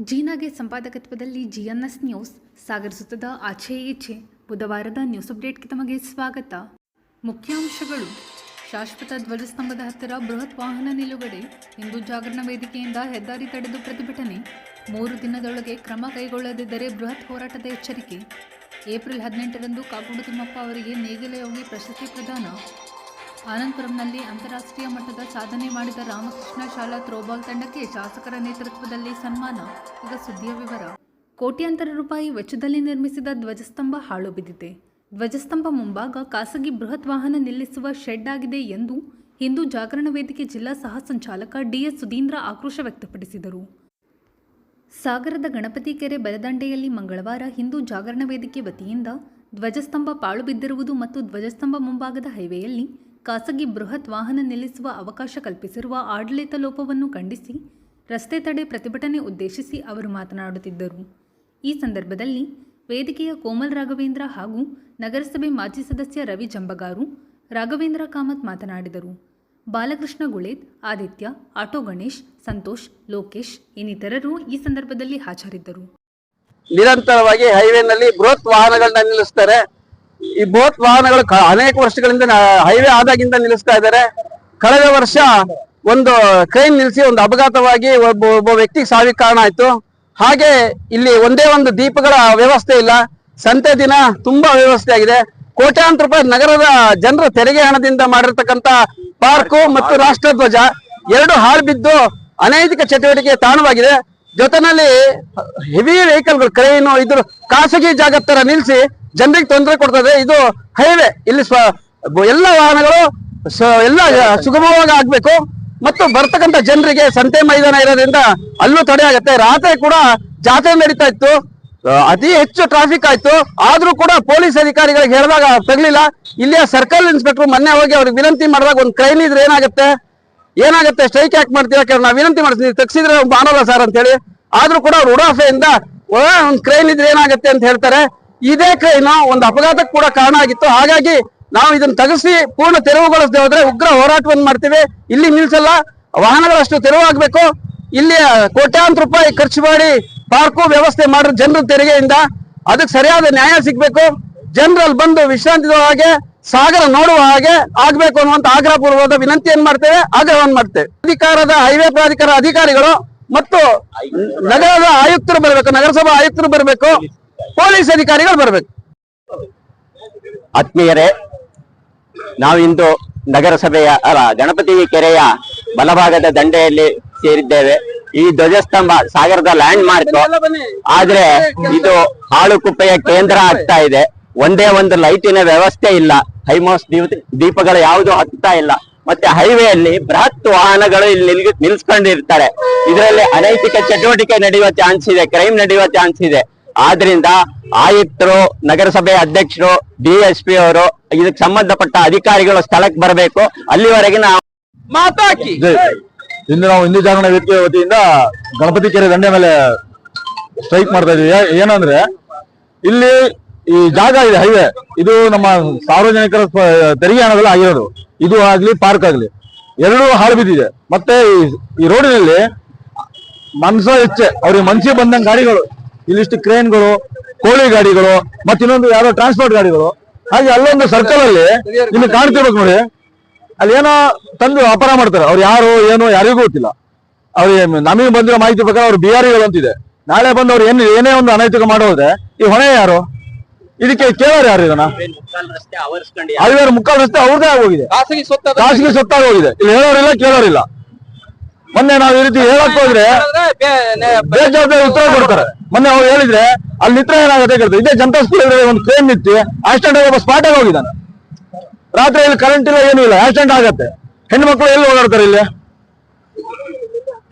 ಜೀನಾಗೆ ಸಂಪಾದಕತ್ವದಲ್ಲಿ ಜಿಎನ್ಎಸ್ news ಸಾಗರಿಸುತ್ತದೆ ಆಚೆ ಈಚೆ. ಬುಧವಾರದ news ಅಪ್ಡೇಟ್ಗೆ ತಮಗೆ ಸ್ವಾಗತ. ಮುಖ್ಯಾಂಶಗಳು: ಶಾಶ್ವತ ಧ್ವಜಸ್ತಂಭದ ಹತ್ತಿರ ಬೃಹತ್ ವಾಹನ ನಿಲುಗಡೆ. ಹಿಂದೂ ಜಾಗರಣ ವೇದಿಕೆಯಿಂದ ಹೆದ್ದಾರಿ ತಡೆದು ಪ್ರತಿಭಟನೆ. 3 ದಿನದೊಳಗೆ ಕ್ರಮ ಕೈಗೊಳ್ಳದಿದ್ದರೆ ಬೃಹತ್ ಹೋರಾಟದ ಎಚ್ಚರಿಕೆ. ಏಪ್ರಿಲ್ 18ರಂದು ಕಾಗೋಡು ತಿಮ್ಮಪ್ಪ ಅವರಿಗೆ ನೇಗಿಲ ಯೋಗಿ ಪ್ರಶಸ್ತಿ ಪ್ರದಾನ. ಆನಂದಪುರಂನಲ್ಲಿ ಅಂತಾರಾಷ್ಟ್ರೀಯ ಮಟ್ಟದ ಸಾಧನೆ ಮಾಡಿದ ರಾಮಕೃಷ್ಣ ಶಾಲಾ ಥ್ರೋಬಾಲ್ ತಂಡಕ್ಕೆ ಶಾಸಕರ ನೇತೃತ್ವದಲ್ಲಿ ಸನ್ಮಾನ. ಈಗ ಸುದ್ದಿಯ ವಿವರ. ಕೋಟ್ಯಾಂತರ ರೂಪಾಯಿ ವೆಚ್ಚದಲ್ಲಿ ನಿರ್ಮಿಸಿದ ಧ್ವಜಸ್ತಂಭ ಹಾಳು ಬಿದ್ದಿದೆ. ಧ್ವಜಸ್ತಂಭ ಮುಂಭಾಗ ಖಾಸಗಿ ಬೃಹತ್ ವಾಹನ ನಿಲ್ಲಿಸುವ ಶೆಡ್ ಆಗಿದೆ ಎಂದು ಹಿಂದೂ ಜಾಗರಣ ವೇದಿಕೆ ಜಿಲ್ಲಾ ಸಹ ಸಂಚಾಲಕ ಡಿಎಸ್ ಸುಧೀಂದ್ರ ಆಕ್ರೋಶ ವ್ಯಕ್ತಪಡಿಸಿದರು. ಸಾಗರದ ಗಣಪತಿ ಕೆರೆ ಬಲದಂಡೆಯಲ್ಲಿ ಮಂಗಳವಾರ ಹಿಂದೂ ಜಾಗರಣ ವೇದಿಕೆ ವತಿಯಿಂದ ಧ್ವಜಸ್ತಂಭ ಪಾಳು ಬಿದ್ದಿರುವುದು ಮತ್ತು ಧ್ವಜಸ್ತಂಭ ಮುಂಭಾಗದ ಹೈವೇಯಲ್ಲಿ ಖಾಸಗಿ ಬೃಹತ್ ವಾಹನ ನಿಲ್ಲಿಸುವ ಅವಕಾಶ ಕಲ್ಪಿಸಿರುವ ಆಡಳಿತ ಲೋಪವನ್ನು ಖಂಡಿಸಿ ರಸ್ತೆ ತಡೆ ಪ್ರತಿಭಟನೆ ಉದ್ದೇಶಿಸಿ ಅವರು ಮಾತನಾಡುತ್ತಿದ್ದರು. ಈ ಸಂದರ್ಭದಲ್ಲಿ ವೇದಿಕೆಯ ಕೋಮಲ್ ರಾಘವೇಂದ್ರ ಹಾಗೂ ನಗರಸಭೆ ಮಾಜಿ ಸದಸ್ಯ ರವಿ ಜಂಬಗಾರು, ರಾಘವೇಂದ್ರ ಕಾಮತ್ ಮಾತನಾಡಿದರು. ಬಾಲಕೃಷ್ಣ ಗುಳೇದ್, ಆದಿತ್ಯ, ಆಟೋ ಗಣೇಶ್, ಸಂತೋಷ್, ಲೋಕೇಶ್ ಇನ್ನಿತರರು ಈ ಸಂದರ್ಭದಲ್ಲಿ ಹಾಜರಿದ್ದರು. ನಿರಂತರವಾಗಿ ಹೈವೇನಲ್ಲಿ ಬೃಹತ್ ವಾಹನಗಳನ್ನ ನಿಲ್ಲಿಸ್ತಾರೆ. ಈ ಬೃಹತ್ ವಾಹನಗಳು ಅನೇಕ ವರ್ಷಗಳಿಂದ ಹೈವೇ ಆದಾಗಿಂದ ನಿಲ್ಲಿಸ್ತಾ ಇದ್ದಾರೆ. ಕಳೆದ ವರ್ಷ ಒಂದು ಟ್ರೈನ್ ನಿಲ್ಲಿಸಿ ಒಂದು ಅಪಘಾತವಾಗಿ ಒಬ್ಬ ವ್ಯಕ್ತಿಗೆ ಸಾವಿಗೆ ಕಾರಣ ಆಯ್ತು. ಹಾಗೆ ಇಲ್ಲಿ ಒಂದೇ ಒಂದು ದೀಪಗಳ ವ್ಯವಸ್ಥೆ ಇಲ್ಲ. ಸಂತೆ ದಿನ ತುಂಬಾ ವ್ಯವಸ್ಥೆ ಆಗಿದೆ. ಕೋಟ್ಯಾಂತರ ರೂಪಾಯಿ ನಗರದ ಜನರ ತೆರಿಗೆ ಹಣದಿಂದ ಮಾಡಿರ್ತಕ್ಕಂಥ ಪಾರ್ಕು ಮತ್ತು ರಾಷ್ಟ್ರಧ್ವಜ ಎರಡು ಹಾಳು ಬಿದ್ದು ಅನೈತಿಕ ಚಟುವಟಿಕೆ ತಾಣವಾಗಿದೆ. ಜೊತೆನಲ್ಲಿ ಹೆವಿ ವೆಹಿಕಲ್ಗಳು ಕ್ರೇನು ಇದ್ರ ಖಾಸಗಿ ಜಾಗ ತರ ನಿಲ್ಲಿಸಿ ಜನರಿಗೆ ತೊಂದರೆ ಕೊಡ್ತದೆ. ಇದು ಹೈವೇ, ಇಲ್ಲಿ ಎಲ್ಲ ವಾಹನಗಳು ಎಲ್ಲ ಸುಗಮವಾಗಿ ಆಗ್ಬೇಕು ಮತ್ತು ಬರ್ತಕ್ಕಂಥ ಜನರಿಗೆ ಸಂತೆ ಮೈದಾನ ಇರೋದ್ರಿಂದ ಅಲ್ಲೂ ತಡೆ ಆಗುತ್ತೆ. ರಾತ್ರಿ ಕೂಡ ಜಾತ್ರೆ ನಡೀತಾ ಇತ್ತು, ಅತಿ ಹೆಚ್ಚು ಟ್ರಾಫಿಕ್ ಆಯ್ತು. ಆದ್ರೂ ಕೂಡ ಪೊಲೀಸ್ ಅಧಿಕಾರಿಗಳಿಗೆ ಹೇಳಿದಾಗ ತಗಲಿಲ್ಲ. ಇಲ್ಲಿಯ ಸರ್ಕಲ್ ಇನ್ಸ್ಪೆಕ್ಟರ್ ಮೊನ್ನೆ ಹೋಗಿ ಅವ್ರಿಗೆ ವಿನಂತಿ ಮಾಡಿದಾಗ ಒಂದು ಕ್ರೈನ್ ಇದ್ರೆ ಏನಾಗುತ್ತೆ ಸ್ಟ್ರೈಕ್ ಯಾಕೆ ಮಾಡ್ತೀರಾ, ನಾವು ವಿನಂತಿ ಮಾಡ್ತೀವಿ, ತಗ್ಸಿದ್ರೆ ಮಾಡೋಲ್ಲ ಸರ್ ಅಂತ ಹೇಳಿ. ಆದ್ರೂ ಕೂಡ ಅವ್ರು ಉಡಾಫೆಯಿಂದ ಒಂದು ಕ್ರೈನ್ ಇದ್ರೆ ಏನಾಗುತ್ತೆ ಅಂತ ಹೇಳ್ತಾರೆ. ಇದೇ ಕ್ರೈನ್ ಒಂದು ಅಪಘಾತಕ್ಕೆ ಕೂಡ ಕಾರಣ ಆಗಿತ್ತು. ಹಾಗಾಗಿ ನಾವು ಇದನ್ನ ತಗಸಿ ಪೂರ್ಣ ತೆರವುಗೊಳಿಸದೆ ಹೋದ್ರೆ ಉಗ್ರ ಹೋರಾಟವನ್ನು ಮಾಡ್ತೀವಿ. ಇಲ್ಲಿ ನಿಲ್ಸಲ್ಲ, ವಾಹನಗಳಷ್ಟು ತೆರವಾಗಬೇಕು. ಇಲ್ಲಿ ಕೋಟ್ಯಾಂತರ ರೂಪಾಯಿ ಖರ್ಚು ಮಾಡಿ ಪಾರ್ಕು ವ್ಯವಸ್ಥೆ ಮಾಡಿರೋ ಜನರ ತೆರಿಗೆಯಿಂದ ಅದಕ್ಕೆ ಸರಿಯಾದ ನ್ಯಾಯ ಸಿಗ್ಬೇಕು. ಜನರಲ್ಲಿ ಬಂದು ವಿಶ್ರಾಂತಿ ಹಾಗೆ ಸಾಗರ ನೋಡುವ ಹಾಗೆ ಆಗ್ಬೇಕು ಅನ್ನುವಂತ ಆಗ್ರಹಪೂರ್ವಕವಾದ ವಿನಂತಿಯನ್ನು ಮಾಡ್ತೇವೆ, ಆಗ್ರಹವನ್ನು ಮಾಡ್ತೇವೆ. ಹೈವೇ ಪ್ರಾಧಿಕಾರ ಅಧಿಕಾರಿಗಳು ಮತ್ತು ನಗರದ ಆಯುಕ್ತರು ಬರಬೇಕು, ನಗರಸಭಾ ಆಯುಕ್ತರು ಬರಬೇಕು, ಪೊಲೀಸ್ ಅಧಿಕಾರಿಗಳು ಬರಬೇಕು. ಆತ್ಮೀಯರೇ, ನಾವಿಂದು ನಗರಸಭೆಯ ಗಣಪತಿ ಕೆರೆಯ ಬಲಭಾಗದ ದಂಡೆಯಲ್ಲಿ ಸೇರಿದ್ದೇವೆ. ಈ ಧ್ವಜಸ್ತಂಭ ಸಾಗರದ ಲ್ಯಾಂಡ್ ಮಾರ್ಕ್, ಆದ್ರೆ ಇದು ಹಾಳು ಕುಪ್ಪೆಯ ಕೇಂದ್ರ ಆಗ್ತಾ ಇದೆ. ಒಂದೇ ಒಂದು ಲೈಟಿನ ವ್ಯವಸ್ಥೆ ಇಲ್ಲ, ಹೈಮೋಸ್ ದೀಪಗಳು ಯಾವುದು ಹತ್ತಾ ಇಲ್ಲ. ಮತ್ತೆ ಹೈವೇಯಲ್ಲಿ ಬೃಹತ್ ವಾಹನಗಳು ಇಲ್ಲಿ ನಿಲ್ಸ್ಕೊಂಡಿರ್ತಾರೆ. ಇದರಲ್ಲಿ ಅನೈತಿಕ ಚಟುವಟಿಕೆ ನಡೆಯುವ ಚಾನ್ಸ್ ಇದೆ, ಕ್ರೈಮ್ ನಡೆಯುವ ಚಾನ್ಸ್ ಇದೆ. ಆದ್ರಿಂದ ಆಯುಕ್ತರು, ನಗರಸಭೆ ಅಧ್ಯಕ್ಷರು, DSP ಅವರು, ಇದಕ್ಕೆ ಸಂಬಂಧಪಟ್ಟ ಅಧಿಕಾರಿಗಳು ಸ್ಥಳಕ್ಕೆ ಬರಬೇಕು. ಅಲ್ಲಿವರೆಗೆ ನಾವು ಮಾತಾಕಿ ಇಂದು ನಾವು ಹಿಂದೂ ಜಾಗರಣ ವೇದಿಕೆ ವತಿಯಿಂದ ಗಣಪತಿ ಕೆರೆ ದಂಡೆ ಮೇಲೆ ಸ್ಟ್ರೈಕ್ ಮಾಡ್ತಾ ಇದೀವಿ. ಏನಂದ್ರೆ ಇಲ್ಲಿ ಈ ಜಾಗ ಇದೆ ಹೈವೇ, ಇದು ನಮ್ಮ ಸಾರ್ವಜನಿಕರ ತೆರಿಗೆ ಹಣದಲ್ಲಿ ಆಗಿರೋದು. ಇದು ಆಗ್ಲಿ ಪಾರ್ಕ್ ಆಗ್ಲಿ ಎರಡೂ ಹಾಳು ಬಿದ್ದಿದೆ. ಮತ್ತೆ ಈ ರೋಡಿನಲ್ಲಿ ಮನ್ಸೋ ಹೆಚ್ಚೆ ಅವ್ರಿಗೆ ಮನ್ಸಿಗೆ ಬಂದಂಗ ಗಾಡಿಗಳು, ಇಲ್ಲಿಷ್ಟು ಕ್ರೇನ್ಗಳು, ಕೋಳಿ ಗಾಡಿಗಳು, ಮತ್ತೆ ಇನ್ನೊಂದು ಯಾರೋ ಟ್ರಾನ್ಸ್ಪೋರ್ಟ್ ಗಾಡಿಗಳು, ಹಾಗೆ ಅಲ್ಲೊಂದು ಸರ್ಕಲ್ ಅಲ್ಲಿ ಇಲ್ಲಿ ಕಾಣ್ತಿರ್ಬೇಕು ನೋಡಿ, ಅಲ್ಲಿ ಏನೋ ತಂದು ವ್ಯಾಪಾರ ಮಾಡ್ತಾರೆ. ಅವ್ರು ಯಾರು ಏನು ಯಾರಿಗೂ ಗೊತ್ತಿಲ್ಲ. ಅವ್ರಿಗೆ ನಮಗೆ ಬಂದಿರೋ ಮಾಹಿತಿ ಪ್ರಕಾರ ಅವ್ರು ಬಿಹಾರಿಗಳು ಅಂತಿದೆ. ನಾಳೆ ಬಂದು ಅವ್ರು ಏನೇ ಒಂದು ಅನೈತಿಕ ಮಾಡೋದ್ರೆ ಈ ಹೊಣೆ ಯಾರು? ಇದಕ್ಕೆ ಕೇಳೋರು ಯಾರು? ಇದನ್ನ ಹೈವೇರ್ ಮುಕ್ಕಾಲು ರಸ್ತೆ ಅವ್ರದೇ ಆಗೋಗಿದೆ, ಖಾಸಗಿ ಸೊತ್ತಾಗಿ ಹೋಗಿದೆ. ಇಲ್ಲಿ ಹೇಳೋರಿಲ್ಲ, ಕೇಳೋರಿಲ್ಲ. ಮೊನ್ನೆ ನಾವು ಈ ರೀತಿ ಹೇಳಕ್ ಹೋದ್ರೆ ಬೇಜವಾಬ್ದಾರಿ ಉತ್ತರ ಕೊಡ್ತಾರೆ. ಮೊನ್ನೆ ಅವ್ರು ಹೇಳಿದ್ರೆ ಅಲ್ಲಿ ನಿತ್ರ ಏನಾಗುತ್ತೆ ಕೇಳ್ತಾರೆ. ಇದೇ ಜನತಾ ಸ್ಕೂಲ್ ಒಂದು ಟ್ರೈನ್ ನಿಂತಿ ಆಕ್ಸಿಡೆಂಟ್ ಆಗಿ ಒಬ್ಬ ಸ್ಪಾಟ್ ಆಗಿ ಹೋಗಿದ್ದಾನೆ. ರಾತ್ರಿ ಇಲ್ಲಿ ಕರೆಂಟ್ ಇಲ್ಲ, ಏನೂ ಇಲ್ಲ, ಆಕ್ಸಿಡೆಂಟ್ ಆಗತ್ತೆ. ಹೆಣ್ಣು ಮಕ್ಕಳು ಎಲ್ಲಿ ಓಡಾಡ್ತಾರೆ ಇಲ್ಲಿ?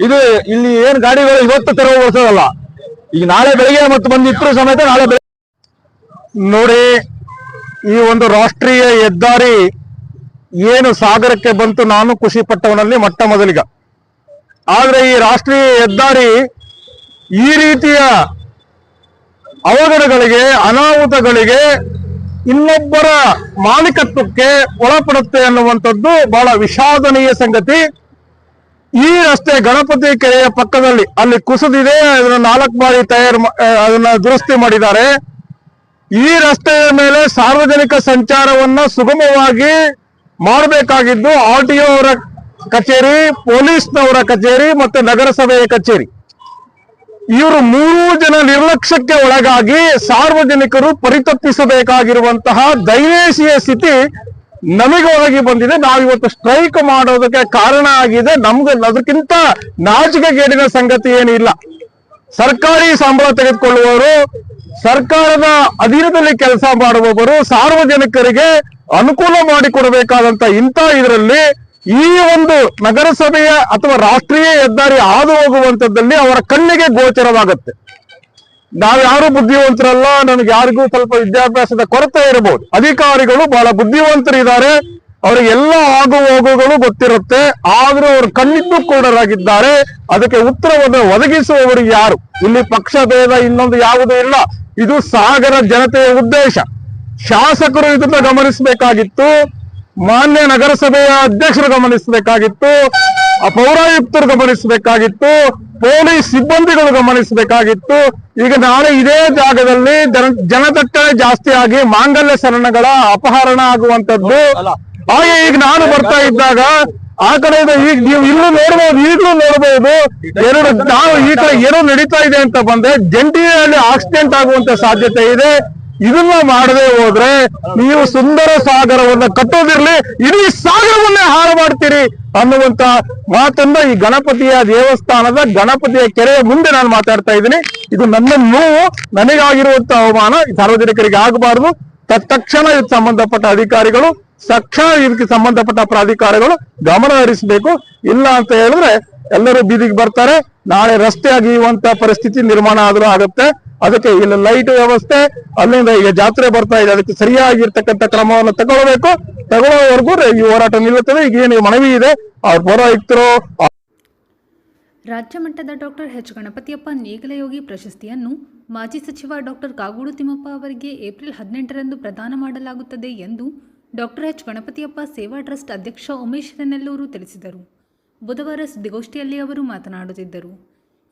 ಇದು ಇಲ್ಲಿ ಏನ್ ಗಾಡಿಗಳು ಇವತ್ತು ತೆರವುಗೊಳಿಸೋದಲ್ಲ, ಈಗ ನಾಳೆ ಬೆಳಿಗ್ಗೆ ಮತ್ತು ಬಂದಿದ್ರು ಸಮೇತ ನಾಳೆ ನೋಡಿ. ಈ ಒಂದು ರಾಷ್ಟ್ರೀಯ ಹೆದ್ದಾರಿ ಏನು ಸಾಗರಕ್ಕೆ ಬಂತು, ನಾನು ಖುಷಿ ಪಟ್ಟವನಲ್ಲಿ ಮೊಟ್ಟ ಮೊದಲಿಗ. ಆದ್ರೆ ಈ ರಾಷ್ಟ್ರೀಯ ಹೆದ್ದಾರಿ ಈ ರೀತಿಯ ಅವಘಡಗಳಿಗೆ, ಅನಾಹುತಗಳಿಗೆ, ಇನ್ನೊಬ್ಬರ ಮಾಲೀಕತ್ವಕ್ಕೆ ಒಳಪಡುತ್ತೆ ಅನ್ನುವಂಥದ್ದು ಬಹಳ ವಿಷಾದನೀಯ ಸಂಗತಿ. ಈ ರಸ್ತೆ ಗಣಪತಿ ಕೆರೆಯ ಪಕ್ಕದಲ್ಲಿ ಅಲ್ಲಿ ಕುಸಿದಿದೆ. ಅದನ್ನ 4 ಬಾರಿ ಅದನ್ನ ದುರಸ್ತಿ ಮಾಡಿದ್ದಾರೆ. ಈ ರಸ್ತೆಯ ಮೇಲೆ ಸಾರ್ವಜನಿಕ ಸಂಚಾರವನ್ನ ಸುಗಮವಾಗಿ ಮಾಡಬೇಕಾಗಿದ್ದು RTO ಅವರ ಕಚೇರಿ, ಪೊಲೀಸ್ನವರ ಕಚೇರಿ ಮತ್ತು ನಗರಸಭೆಯ ಕಚೇರಿ. ಇವರು 3 ಜನ ನಿರ್ಲಕ್ಷ್ಯಕ್ಕೆ ಒಳಗಾಗಿ ಸಾರ್ವಜನಿಕರು ಪರಿತಪ್ಪಿಸಬೇಕಾಗಿರುವಂತಹ ದಯನೀಯ ಸ್ಥಿತಿ ನಮಗೆ ಒಳಗೆ ಬಂದಿದೆ. ನಾವಿವತ್ತು ಸ್ಟ್ರೈಕ್ ಮಾಡೋದಕ್ಕೆ ಕಾರಣ ಆಗಿದೆ. ನಮ್ಗೆ ಅದಕ್ಕಿಂತ ನಾಚಿಕೆಗೇಡಿನ ಸಂಗತಿ ಏನಿಲ್ಲ. ಸರ್ಕಾರಿ ಸಂಬಳ ತೆಗೆದುಕೊಳ್ಳುವವರು, ಸರ್ಕಾರದ ಅಧೀನದಲ್ಲಿ ಕೆಲಸ ಮಾಡುವವರು, ಸಾರ್ವಜನಿಕರಿಗೆ ಅನುಕೂಲ ಮಾಡಿಕೊಡಬೇಕಾದಂತ ಇಂಥ ಇದರಲ್ಲಿ ಈ ಒಂದು ನಗರಸಭೆಯ ಅಥವಾ ರಾಷ್ಟ್ರೀಯ ಹೆದ್ದಾರಿ ಹಾದು ಹೋಗುವಂತದ್ದಲ್ಲಿ ಅವರ ಕಣ್ಣಿಗೆ ಗೋಚರವಾಗುತ್ತೆ. ನಾವ್ಯಾರು ಬುದ್ಧಿವಂತರಲ್ಲ, ನಮ್ಗೆ ಯಾರಿಗೂ ಸ್ವಲ್ಪ ವಿದ್ಯಾಭ್ಯಾಸದ ಕೊರತೆ ಇರಬಹುದು. ಅಧಿಕಾರಿಗಳು ಬಹಳ ಬುದ್ಧಿವಂತರಿದ್ದಾರೆ, ಅವರಿಗೆ ಎಲ್ಲ ಆಗು ಹೋಗುಗಳು ಗೊತ್ತಿರುತ್ತೆ. ಆದ್ರೂ ಅವರು ಕಣ್ಣಿದ್ದು ಕೂಡರಾಗಿದ್ದಾರೆ. ಅದಕ್ಕೆ ಉತ್ತರವನ್ನು ಒದಗಿಸುವವರು ಯಾರು? ಇಲ್ಲಿ ಪಕ್ಷ ಭೇದ ಇನ್ನೊಂದು ಯಾವುದೂ ಇಲ್ಲ. ಇದು ಸಾಗರ ಜನತೆಯ ಉದ್ದೇಶ. ಶಾಸಕರು ಇದನ್ನ ಗಮನಿಸಬೇಕಾಗಿತ್ತು, ಮಾನ್ಯ ನಗರಸಭೆಯ ಅಧ್ಯಕ್ಷರು ಗಮನಿಸಬೇಕಾಗಿತ್ತು, ಪೌರಾಯುಕ್ತರು ಗಮನಿಸಬೇಕಾಗಿತ್ತು, ಪೊಲೀಸ್ ಸಿಬ್ಬಂದಿಗಳು ಗಮನಿಸಬೇಕಾಗಿತ್ತು. ಈಗ ನಾಳೆ ಇದೇ ಜಾಗದಲ್ಲಿ ಜನದಟ್ಟಣೆ ಜಾಸ್ತಿ ಆಗಿ ಮಾಂಗಲ್ಯ ಸರಣಗಳ ಅಪಹರಣ ಆಗುವಂತದ್ದು. ಹಾಗೆ ಈಗ ನಾನು ಬರ್ತಾ ಇದ್ದಾಗ ಆ ಕಡೆಯಿಂದ ಈಗ ನೀವು ಇಲ್ಲೂ ನೋಡ್ಬೋದು, ಈಗಲೂ ನೋಡ್ಬೋದು, ನಾವು ಈ ಕಡೆ ಏನೋ ನಡೀತಾ ಇದೆ ಅಂತ ಬಂದ್ರೆ ಜಂಟಿಯಲ್ಲಿ ಆಕ್ಸಿಡೆಂಟ್ ಆಗುವಂತ ಸಾಧ್ಯತೆ ಇದೆ. ಇದನ್ನ ಮಾಡದೆ ಹೋದ್ರೆ ನೀವು ಸುಂದರ ಸಾಗರವನ್ನ ಕಟ್ಟೋದಿರ್ಲಿ, ಇಡೀ ಸಾಗರವನ್ನೇ ಹಾಳು ಮಾಡ್ತೀರಿ ಅನ್ನುವಂತ ಮಾತನ್ನ ಈ ಗಣಪತಿಯ ದೇವಸ್ಥಾನದ ಗಣಪತಿಯ ಕೆರೆಯ ಮುಂದೆ ನಾನು ಮಾತಾಡ್ತಾ ಇದ್ದೀನಿ. ಇದು ನನ್ನ ನೋವು, ನನಗಾಗಿರುವಂತ ಅವಮಾನ ಸಾರ್ವಜನಿಕರಿಗೆ ಆಗಬಾರದು. ತತ್ಕ್ಷಣ ಇದಕ್ಕೆ ಸಂಬಂಧಪಟ್ಟ ಅಧಿಕಾರಿಗಳು, ಇದಕ್ಕೆ ಸಂಬಂಧಪಟ್ಟ ಪ್ರಾಧಿಕಾರಗಳು ಗಮನ ಹರಿಸಬೇಕು. ಇಲ್ಲ ಅಂತ ಹೇಳಿದ್ರೆ ಎಲ್ಲರೂ ಬೀದಿಗೆ ಬರ್ತಾರೆ. ನಾಳೆ ರಸ್ತೆ ಅಗಿಯುವಂತ ಪರಿಸ್ಥಿತಿ ನಿರ್ಮಾಣ ಆದ್ರೂ ಆಗುತ್ತೆ. ಅದಕ್ಕೆ ಇಲ್ಲಿ ಲೈಟ್ ವ್ಯವಸ್ಥೆ, ಅಲ್ಲಿಂದ ಈಗ ಜಾತ್ರೆ ಬರ್ತಾ ಇದೆ, ಅದಕ್ಕೆ ಸರಿಯಾಗಿರ್ತಕ್ಕಂಥ ಕ್ರಮವನ್ನು ತಗೊಳ್ಳೋವರೆಗೂ ಈ ಹೋರಾಟ ನಿಲ್ಲುತ್ತದೆ. ಈಗ ಏನು ಮನವಿ ಇದೆ ಅವ್ರ ಪೌರಾಯುಕ್ತರು. ರಾಜ್ಯ ಮಟ್ಟದ ಡಾಕ್ಟರ್ ಎಚ್ ಗಣಪತಿಯಪ್ಪ ನೇಗಿಲಯೋಗಿ ಪ್ರಶಸ್ತಿಯನ್ನು ಮಾಜಿ ಸಚಿವ ಡಾಕ್ಟರ್ ಕಾಗೋಡು ತಿಮ್ಮಪ್ಪ ಅವರಿಗೆ ಏಪ್ರಿಲ್ 18ರಂದು ಪ್ರದಾನ ಮಾಡಲಾಗುತ್ತದೆ ಎಂದು ಡಾಕ್ಟರ್ ಎಚ್ ಗಣಪತಿಯಪ್ಪ ಸೇವಾ ಟ್ರಸ್ಟ್ ಅಧ್ಯಕ್ಷ ಉಮೇಶ್ ನೆಲ್ಲೂರು ತಿಳಿಸಿದರು. ಬುಧವಾರ ಸುದ್ದಿಗೋಷ್ಠಿಯಲ್ಲಿ ಅವರು ಮಾತನಾಡುತ್ತಿದ್ದರು.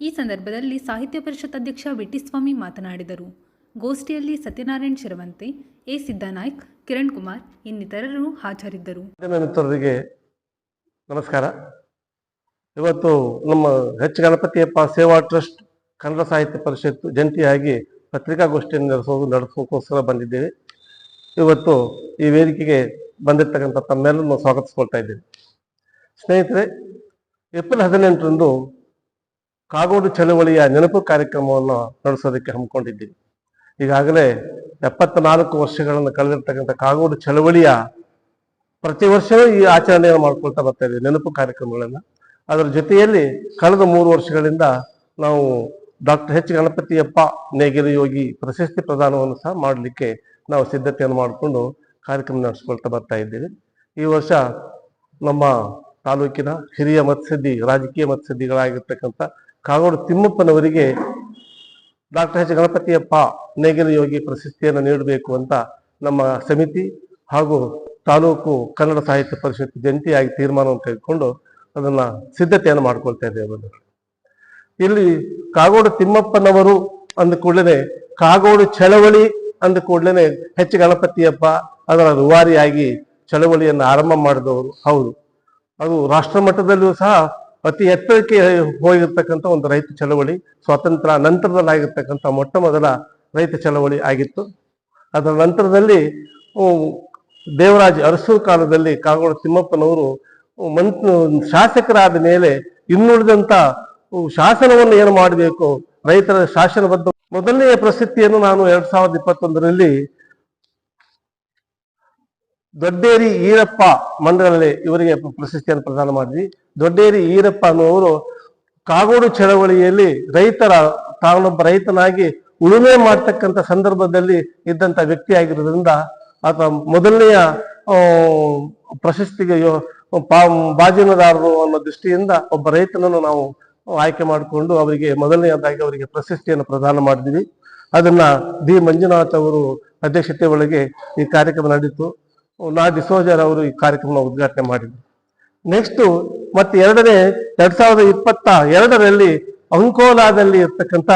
ಈ ಸಂದರ್ಭದಲ್ಲಿ ಸಾಹಿತ್ಯ ಪರಿಷತ್ ಅಧ್ಯಕ್ಷ ವಿಟ್ಟಿಸ್ವಾಮಿ ಮಾತನಾಡಿದರು. ಗೋಷ್ಠಿಯಲ್ಲಿ ಸತ್ಯನಾರಾಯಣ್ ಶಿರವಂತೆ, ಎ ಸಿದ್ದನಾಯ್ಕ್, ಕಿರಣ್ ಕುಮಾರ್ ಇನ್ನಿತರರು ಹಾಜರಿದ್ದರು. ಮಿತ್ರರಿಗೆ ನಮಸ್ಕಾರ. ಇವತ್ತು ನಮ್ಮ ಎಚ್ ಗಣಪತಿಯಪ್ಪ ಸೇವಾ ಟ್ರಸ್ಟ್ ಕನ್ನಡ ಸಾಹಿತ್ಯ ಪರಿಷತ್ ಜಂಟಿಯಾಗಿ ಪತ್ರಿಕಾಗೋಷ್ಠಿಯನ್ನು ನಡೆಸೋಕ್ಕೋಸ್ಕರ ಬಂದಿದ್ದೇವೆ. ಇವತ್ತು ಈ ವೇದಿಕೆಗೆ ಬಂದಿರತಕ್ಕಂಥ ತಮ್ಮೆಲ್ಲರನ್ನು ಸ್ವಾಗತಿಸ್ಕೊಳ್ತಾ ಇದ್ದೇವೆ. ಸ್ನೇಹಿತರೆ, ಏಪ್ರಿಲ್ 18ರಂದು ಕಾಗೋಡು ಚಳವಳಿಯ ನೆನಪು ಕಾರ್ಯಕ್ರಮವನ್ನು ನಡೆಸೋದಕ್ಕೆ ಹಮ್ಮಿಕೊಂಡಿದ್ದೀವಿ. ಈಗಾಗಲೇ 74 ವರ್ಷಗಳನ್ನು ಕಳೆದಿರ್ತಕ್ಕಂಥ ಕಾಗೋಡು ಚಳವಳಿಯ ಪ್ರತಿ ವರ್ಷವೂ ಈ ಆಚರಣೆಯನ್ನು ಮಾಡ್ಕೊಳ್ತಾ ಬರ್ತಾ ಇದ್ದೀವಿ, ನೆನಪು ಕಾರ್ಯಕ್ರಮಗಳನ್ನು. ಅದರ ಜೊತೆಯಲ್ಲಿ ಕಳೆದ 3 ವರ್ಷಗಳಿಂದ ನಾವು ಡಾಕ್ಟರ್ ಎಚ್ ಗಣಪತಿಯಪ್ಪ ನೇಗಿಲಯೋಗಿ ಪ್ರಶಸ್ತಿ ಪ್ರದಾನವನ್ನು ಸಹ ಮಾಡಲಿಕ್ಕೆ ನಾವು ಸಿದ್ಧತೆಯನ್ನು ಮಾಡಿಕೊಂಡು ಕಾರ್ಯಕ್ರಮ ನಡೆಸ್ಕೊಳ್ತಾ ಬರ್ತಾ ಇದ್ದೀವಿ. ಈ ವರ್ಷ ನಮ್ಮ ತಾಲೂಕಿನ ಹಿರಿಯ ಮತ್ಸ್ಯದ್ದಿ, ರಾಜಕೀಯ ಮತ್ಸ್ಯದ್ದಿಗಳಾಗಿರ್ತಕ್ಕಂಥ ಕಾಗೋಡು ತಿಮ್ಮಪ್ಪನವರಿಗೆ ಡಾಕ್ಟರ್ ಎಚ್ ಗಣಪತಿಯಪ್ಪ ನೇಗಿಲಯೋಗಿ ಪ್ರಶಸ್ತಿಯನ್ನು ನೀಡಬೇಕು ಅಂತ ನಮ್ಮ ಸಮಿತಿ ಹಾಗೂ ತಾಲೂಕು ಕನ್ನಡ ಸಾಹಿತ್ಯ ಪರಿಷತ್ ಜಂಟಿಯಾಗಿ ತೀರ್ಮಾನವನ್ನು ತೆಗೆದುಕೊಂಡು ಅದನ್ನ ಸಿದ್ಧತೆಯನ್ನು ಮಾಡ್ಕೊಳ್ತಾ ಇದ್ದೇವೆ. ಇಲ್ಲಿ ಕಾಗೋಡು ತಿಮ್ಮಪ್ಪನವರು ಅಂದ ಕೂಡಲೇ, ಕಾಗೋಡು ಚಳವಳಿ ಅಂದ ಕೂಡಲೇ ಎಚ್ ಗಣಪತಿಯಪ್ಪ ಅದರ ರೂವಾರಿಯಾಗಿ ಚಳವಳಿಯನ್ನು ಆರಂಭ ಮಾಡಿದವರು. ಹೌದು, ಅದು ರಾಷ್ಟ್ರ ಮಟ್ಟದಲ್ಲಿಯೂ ಸಹ ಅತಿ ಎತ್ತರಕ್ಕೆ ಹೋಗಿರ್ತಕ್ಕಂಥ ಒಂದು ರೈತ ಚಳವಳಿ, ಸ್ವಾತಂತ್ರ್ಯ ನಂತರದಲ್ಲಾಗಿರ್ತಕ್ಕಂಥ ಮೊಟ್ಟ ಮೊದಲ ರೈತ ಚಳವಳಿ ಆಗಿತ್ತು. ಅದರ ನಂತರದಲ್ಲಿ ದೇವರಾಜ್ ಅರಸು ಕಾಲದಲ್ಲಿ ಕಾಗೋಡು ತಿಮ್ಮಪ್ಪನವರು ಶಾಸಕರಾದ ಮೇಲೆ ಇನ್ನುಳಿದಂತ ಶಾಸನವನ್ನು ಏನು ಮಾಡಬೇಕು, ರೈತರ ಶಾಸನಬದ್ಧ ಮೊದಲನೆಯ ಪ್ರಶಸ್ತಿಯನ್ನು ನಾನು 2021ರಲ್ಲಿ ದೊಡ್ಡೇರಿ ಈರಪ್ಪ ಮಂಡಲಲ್ಲಿ ಇವರಿಗೆ ಪ್ರಶಸ್ತಿಯನ್ನು ಪ್ರದಾನ ಮಾಡಿದ್ವಿ. ದೊಡ್ಡೇರಿ ಈರಪ್ಪ ಅನ್ನುವರು ಕಾಗೋಡು ಚಳವಳಿಯಲ್ಲಿ ತಾನೊಬ್ಬ ರೈತನಾಗಿ ಉಳುಮೆ ಮಾಡ್ತಕ್ಕಂಥ ಸಂದರ್ಭದಲ್ಲಿ ಇದ್ದಂತ ವ್ಯಕ್ತಿ ಆಗಿರೋದ್ರಿಂದ ಆತ ಮೊದಲನೆಯ ಪ್ರಶಸ್ತಿಗೆ ಬಾಜಿನದಾರರು ಅನ್ನೋ ದೃಷ್ಟಿಯಿಂದ ಒಬ್ಬ ರೈತನನ್ನು ನಾವು ಆಯ್ಕೆ ಮಾಡಿಕೊಂಡು ಅವರಿಗೆ ಮೊದಲನೆಯದಾಗಿ ಅವರಿಗೆ ಪ್ರಶಸ್ತಿಯನ್ನು ಪ್ರದಾನ ಮಾಡಿದ್ವಿ. ಅದನ್ನ ಡಿ ಮಂಜುನಾಥ್ ಅವರು ಅಧ್ಯಕ್ಷತೆ ಒಳಗೆ ಈ ಕಾರ್ಯಕ್ರಮ ನಡೀತು. ನಾ ಡಿಸೋಜರ್ ಅವರು ಈ ಕಾರ್ಯಕ್ರಮ ಉದ್ಘಾಟನೆ ಮಾಡಿದ್ರು. ನೆಕ್ಸ್ಟ್ ಮತ್ತೆ 2022ರಲ್ಲಿ ಅಂಕೋಲಾದಲ್ಲಿ ಇರ್ತಕ್ಕಂಥ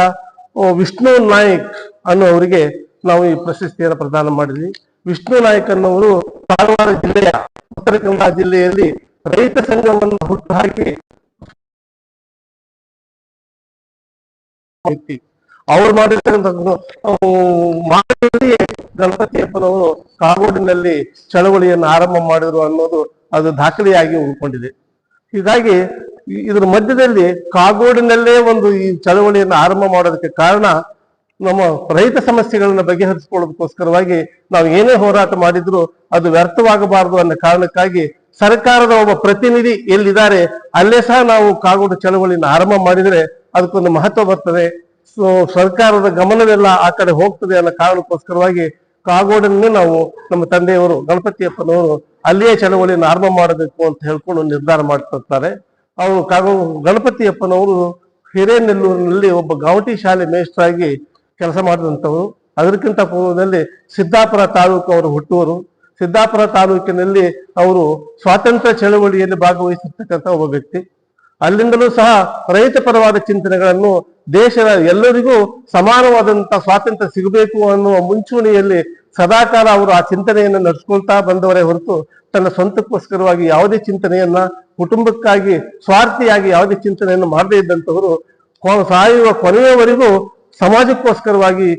ವಿಷ್ಣು ನಾಯ್ಕ್ ಅನ್ನೋವರಿಗೆ ನಾವು ಈ ಪ್ರಶಸ್ತಿಯನ್ನು ಪ್ರದಾನ ಮಾಡಿದ್ವಿ. ವಿಷ್ಣು ನಾಯ್ಕ್ ಅನ್ನೋರು ಕಾರವಾರ ಜಿಲ್ಲೆಯ ಉತ್ತರ ಕನ್ನಡ ಜಿಲ್ಲೆಯಲ್ಲಿ ರೈತ ಸಂಘವನ್ನು ಹುಟ್ಟುಹಾಕಿ ಅವ್ರು ಮಾಡಿರ್ತಕ್ಕಂಥ ಗಣಪತಿಯಪ್ಪನವರು ಕಾಗೋಡಿನಲ್ಲಿ ಚಳವಳಿಯನ್ನು ಆರಂಭ ಮಾಡಿದ್ರು ಅನ್ನೋದು ಅದು ದಾಖಲೆಯಾಗಿ ಉಳ್ಕೊಂಡಿದೆ. ಹೀಗಾಗಿ ಇದ್ರ ಮಧ್ಯದಲ್ಲಿ ಕಾಗೋಡಿನಲ್ಲೇ ಒಂದು ಈ ಚಳವಳಿಯನ್ನು ಆರಂಭ ಮಾಡೋದಕ್ಕೆ ಕಾರಣ ನಮ್ಮ ರೈತ ಸಮಸ್ಯೆಗಳನ್ನ ಬಗೆಹರಿಸಿಕೊಳ್ಳೋದಕ್ಕೋಸ್ಕರವಾಗಿ ನಾವು ಏನೇ ಹೋರಾಟ ಮಾಡಿದ್ರು ಅದು ವ್ಯರ್ಥವಾಗಬಾರದು ಅನ್ನೋ ಕಾರಣಕ್ಕಾಗಿ ಸರ್ಕಾರದ ಒಬ್ಬ ಪ್ರತಿನಿಧಿ ಎಲ್ಲಿದ್ದಾರೆ ಅಲ್ಲೇ ಸಹ ನಾವು ಕಾಗೋಡು ಚಳವಳಿಯನ್ನು ಆರಂಭ ಮಾಡಿದ್ರೆ ಅದಕ್ಕೊಂದು ಮಹತ್ವ ಬರ್ತದೆ. ಸೊ ಸರ್ಕಾರದ ಗಮನವೆಲ್ಲ ಆ ಕಡೆ ಹೋಗ್ತದೆ ಅನ್ನೋ ಕಾರಣಕ್ಕೋಸ್ಕರವಾಗಿ ಕಾಗೋಡನ್ನೇ ನಾವು ನಮ್ಮ ತಂದೆಯವರು ಗಣಪತಿಯಪ್ಪನವರು ಅಲ್ಲಿಯೇ ಚಳವಳಿಯನ್ನು ಆರಂಭ ಮಾಡಬೇಕು ಅಂತ ಹೇಳ್ಕೊಂಡು ನಿರ್ಧಾರ ಮಾಡ್ತಿರ್ತಾರೆ. ಅವರು ಗಣಪತಿಯಪ್ಪನವರು ಹಿರೇನೆಲ್ಲೂರಿನಲ್ಲಿ ಒಬ್ಬ ಗಾವಟಿ ಶಾಲೆ ಮೇಷ್ಟ್ರಾಗಿ ಕೆಲಸ ಮಾಡಿದಂಥವರು. ಅದಕ್ಕಿಂತ ಪೂರ್ವದಲ್ಲಿ ಸಿದ್ದಾಪುರ ತಾಲೂಕು ಅವರು ಹುಟ್ಟುವರು. ಸಿದ್ದಾಪುರ ತಾಲೂಕಿನಲ್ಲಿ ಅವರು ಸ್ವಾತಂತ್ರ್ಯ ಚಳವಳಿಯಲ್ಲಿ ಭಾಗವಹಿಸಿರ್ತಕ್ಕಂಥ ಒಬ್ಬ ವ್ಯಕ್ತಿ. ಅಲ್ಲಿಂದಲೂ ಸಹ ರೈತ ಪರವಾದ ಚಿಂತನೆಗಳನ್ನು ದೇಶದ ಎಲ್ಲರಿಗೂ ಸಮಾನವಾದಂತಹ ಸ್ವಾತಂತ್ರ್ಯ ಸಿಗಬೇಕು ಅನ್ನುವ ಮುಂಚೂಣಿಯಲ್ಲಿ ಸದಾಕಾಲ ಅವರು ಆ ಚಿಂತನೆಯನ್ನು ನಡೆಸ್ಕೊಳ್ತಾ ಬಂದವರೇ ಹೊರತು ತನ್ನ ಸ್ವಂತಕ್ಕೋಸ್ಕರವಾಗಿ ಯಾವುದೇ ಚಿಂತನೆಯನ್ನ, ಕುಟುಂಬಕ್ಕಾಗಿ ಸ್ವಾರ್ಥಿಯಾಗಿ ಯಾವುದೇ ಚಿಂತನೆಯನ್ನು ಮಾಡದೇ ಇದ್ದಂಥವರು ಸಾಯುವ ಕೊನೆಯವರೆಗೂ ಸಮಾಜಕ್ಕೋಸ್ಕರವಾಗಿ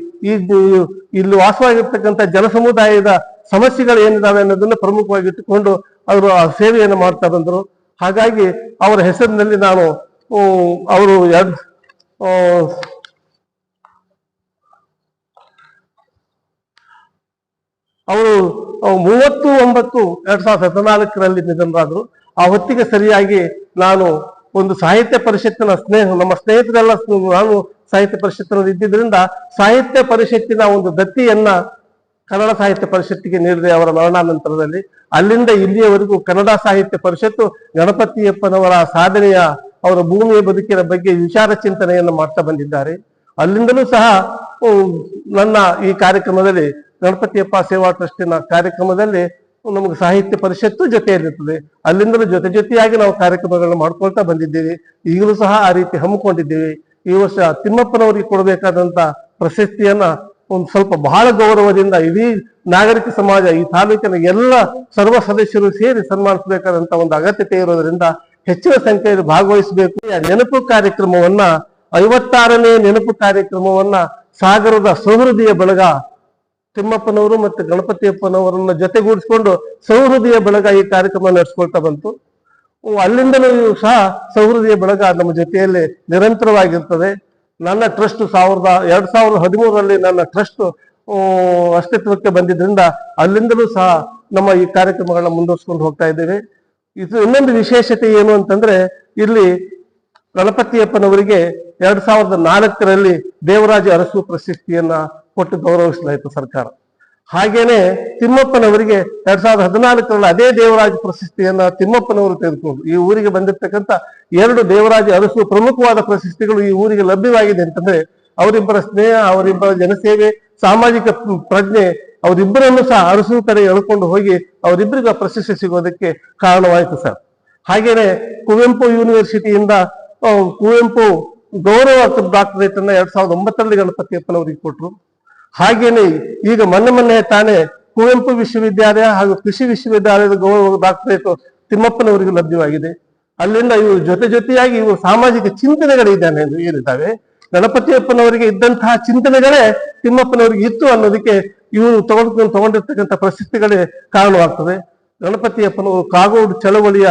ಇಲ್ಲಿ ವಾಸವಾಗಿರ್ತಕ್ಕಂಥ ಜನಸಮುದಾಯದ ಸಮಸ್ಯೆಗಳು ಏನಿದಾವೆ ಅನ್ನೋದನ್ನ ಪ್ರಮುಖವಾಗಿ ಇಟ್ಟುಕೊಂಡು ಅವರು ಆ ಸೇವೆಯನ್ನು ಮಾಡ್ತಾ ಬಂದರು. ಹಾಗಾಗಿ ಅವರ ಹೆಸರಿನಲ್ಲಿ ನಾನು ಅವರು 30/9/2014 ನಿಧನರಾದ್ರು. ಆ ಹೊತ್ತಿಗೆ ಸರಿಯಾಗಿ ನಾನು ಒಂದು ಸಾಹಿತ್ಯ ಪರಿಷತ್ತಿನ ನಮ್ಮ ಸ್ನೇಹಿತರೆಲ್ಲ ನಾನು ಸಾಹಿತ್ಯ ಪರಿಷತ್ತಿನಲ್ಲಿ ಇದ್ದಿದ್ರಿಂದ ಸಾಹಿತ್ಯ ಪರಿಷತ್ತಿನ ಒಂದು ದತ್ತಿಯನ್ನ ಕನ್ನಡ ಸಾಹಿತ್ಯ ಪರಿಷತ್ತಿಗೆ ನೀಡಿದೆ ಅವರ ಮರಣಾನಂತರದಲ್ಲಿ. ಅಲ್ಲಿಂದ ಇಲ್ಲಿಯವರೆಗೂ ಕನ್ನಡ ಸಾಹಿತ್ಯ ಪರಿಷತ್ತು ಗಣಪತಿಯಪ್ಪನವರ ಸಾಧನೆಯ, ಅವರ ಭೂಮಿಯ ಬದುಕಿನ ಬಗ್ಗೆ ವಿಚಾರ ಚಿಂತನೆಯನ್ನು ಮಾಡ್ತಾ ಬಂದಿದ್ದಾರೆ. ಅಲ್ಲಿಂದಲೂ ಸಹ ನನ್ನ ಈ ಕಾರ್ಯಕ್ರಮದಲ್ಲಿ ಗಣಪತಿಯಪ್ಪ ಸೇವಾ ಟ್ರಸ್ಟಿನ ಕಾರ್ಯಕ್ರಮದಲ್ಲಿ ನಮಗೆ ಸಾಹಿತ್ಯ ಪರಿಷತ್ತು ಜೊತೆಯಲ್ಲಿರ್ತದೆ. ಅಲ್ಲಿಂದಲೂ ಜೊತೆಯಾಗಿ ನಾವು ಕಾರ್ಯಕ್ರಮಗಳನ್ನ ಮಾಡ್ಕೊಳ್ತಾ ಬಂದಿದ್ದೇವೆ. ಈಗಲೂ ಸಹ ಆ ರೀತಿ ಹಮ್ಮಿಕೊಂಡಿದ್ದೇವೆ. ಈ ವರ್ಷ ತಿಮ್ಮಪ್ಪನವರಿಗೆ ಕೊಡಬೇಕಾದಂತ ಪ್ರಶಸ್ತಿಯನ್ನ ಒಂದು ಸ್ವಲ್ಪ ಬಹಳ ಗೌರವದಿಂದ ಇಡೀ ನಾಗರಿಕ ಸಮಾಜ, ಈ ತಾಲೂಕಿನ ಎಲ್ಲ ಸರ್ವ ಸದಸ್ಯರು ಸೇರಿ ಸನ್ಮಾನಿಸಬೇಕಾದಂತ ಒಂದು ಅಗತ್ಯತೆ ಇರೋದ್ರಿಂದ ಹೆಚ್ಚಿನ ಸಂಖ್ಯೆಯಲ್ಲಿ ಭಾಗವಹಿಸಬೇಕು. ನೆನಪು ಕಾರ್ಯಕ್ರಮವನ್ನ 56ನೇ ನೆನಪು ಕಾರ್ಯಕ್ರಮವನ್ನ ಸಾಗರದ ಸೌಹೃದಯ ಬಳಗ ತಿಮ್ಮಪ್ಪನವರು ಮತ್ತು ಗಣಪತಿಯಪ್ಪನವರನ್ನ ಜೊತೆಗೂಡಿಸಿಕೊಂಡು ಸೌಹೃದಯ ಬಳಗ ಈ ಕಾರ್ಯಕ್ರಮ ನಡೆಸ್ಕೊಳ್ತಾ ಬಂತು. ಅಲ್ಲಿಂದಲೂ ಸಹ ಸೌಹೃದಯ ಬಳಗ ನಮ್ಮ ಜೊತೆಯಲ್ಲಿ ನಿರಂತರವಾಗಿರ್ತದೆ. ನನ್ನ ಟ್ರಸ್ಟ್ 2013ರಲ್ಲಿ ನನ್ನ ಟ್ರಸ್ಟ್ ಅಸ್ತಿತ್ವಕ್ಕೆ ಬಂದಿದ್ರಿಂದ ಅಲ್ಲಿಂದಲೂ ಸಹ ನಮ್ಮ ಈ ಕಾರ್ಯಕ್ರಮಗಳನ್ನ ಮುಂದುವರ್ಸ್ಕೊಂಡು ಹೋಗ್ತಾ ಇದ್ದೇವೆ. ಇದು ಇನ್ನೊಂದು ವಿಶೇಷತೆ ಏನು ಅಂತಂದ್ರೆ, ಇಲ್ಲಿ ಗಣಪತಿಯಪ್ಪನವರಿಗೆ 2004ರಲ್ಲಿ ದೇವರಾಜ ಅರಸು ಪ್ರಶಸ್ತಿಯನ್ನ ಕೊಟ್ಟು ಗೌರವಿಸಲಾಯಿತು ಸರ್ಕಾರ. ಹಾಗೇನೆ ತಿಮ್ಮಪ್ಪನವರಿಗೆ 2014ರಲ್ಲಿ ಅದೇ ದೇವರಾಜ ಪ್ರಶಸ್ತಿಯನ್ನ ತಿಮ್ಮಪ್ಪನವರು ತೆಗೆದುಕೊಂಡು ಈ ಊರಿಗೆ ಬಂದಿರತಕ್ಕಂಥ 2 ದೇವರಾಜ ಅರಸು ಪ್ರಮುಖವಾದ ಪ್ರಶಸ್ತಿಗಳು ಈ ಊರಿಗೆ ಲಭ್ಯವಾಗಿದೆ ಅಂತಂದ್ರೆ ಅವರಿಬ್ಬರ ಸ್ನೇಹ, ಅವರಿಬ್ಬರ ಜನಸೇವೆ, ಸಾಮಾಜಿಕ ಪ್ರಜ್ಞೆ ಅವರಿಬ್ಬರನ್ನು ಸಹ ಅರಸು ಕಡೆ ಎಳ್ಕೊಂಡು ಹೋಗಿ ಅವರಿಬ್ಬರಿಗೂ ಪ್ರಶಸ್ತಿ ಸಿಗೋದಕ್ಕೆ ಕಾರಣವಾಯಿತು ಸರ್. ಹಾಗೇನೆ ಕುವೆಂಪು ಯೂನಿವರ್ಸಿಟಿಯಿಂದ ಕುವೆಂಪು ಗೌರವ ಡಾಕ್ಟರೇಟ್ ಅನ್ನ 2009ರಲ್ಲಿ ಗಣಪತಿಯಪ್ಪನವರಿಗೆ ಕೊಟ್ಟರು. ಹಾಗೇನೆ ಈಗ ಮೊನ್ನೆ ತಾನೇ ಕುವೆಂಪು ವಿಶ್ವವಿದ್ಯಾಲಯ ಹಾಗೂ ಕೃಷಿ ವಿಶ್ವವಿದ್ಯಾಲಯದ ಗೌರವ ಡಾಕ್ಟರೇಟ್ ತಿಮ್ಮಪ್ಪನವರಿಗೆ ಲಭ್ಯವಾಗಿದೆ. ಅಲ್ಲಿಂದ ಇವರು ಜೊತೆಯಾಗಿ ಇವರು ಸಾಮಾಜಿಕ ಚಿಂತನೆಗಳಿದ್ದಾನೆ ಏನಿದ್ದಾವೆ, ಗಣಪತಿಯಪ್ಪನವರಿಗೆ ಇದ್ದಂತಹ ಚಿಂತನೆಗಳೇ ತಿಮ್ಮಪ್ಪನವರಿಗೆ ಇತ್ತು ಅನ್ನೋದಕ್ಕೆ ಇವರು ತಗೊಂಡಿರ್ತಕ್ಕಂಥ ಪ್ರಶಸ್ತಿಗಳೇ ಕಾರಣವಾಗ್ತದೆ. ಗಣಪತಿಯಪ್ಪನವರು ಕಾಗೋಡು ಚಳವಳಿಯ,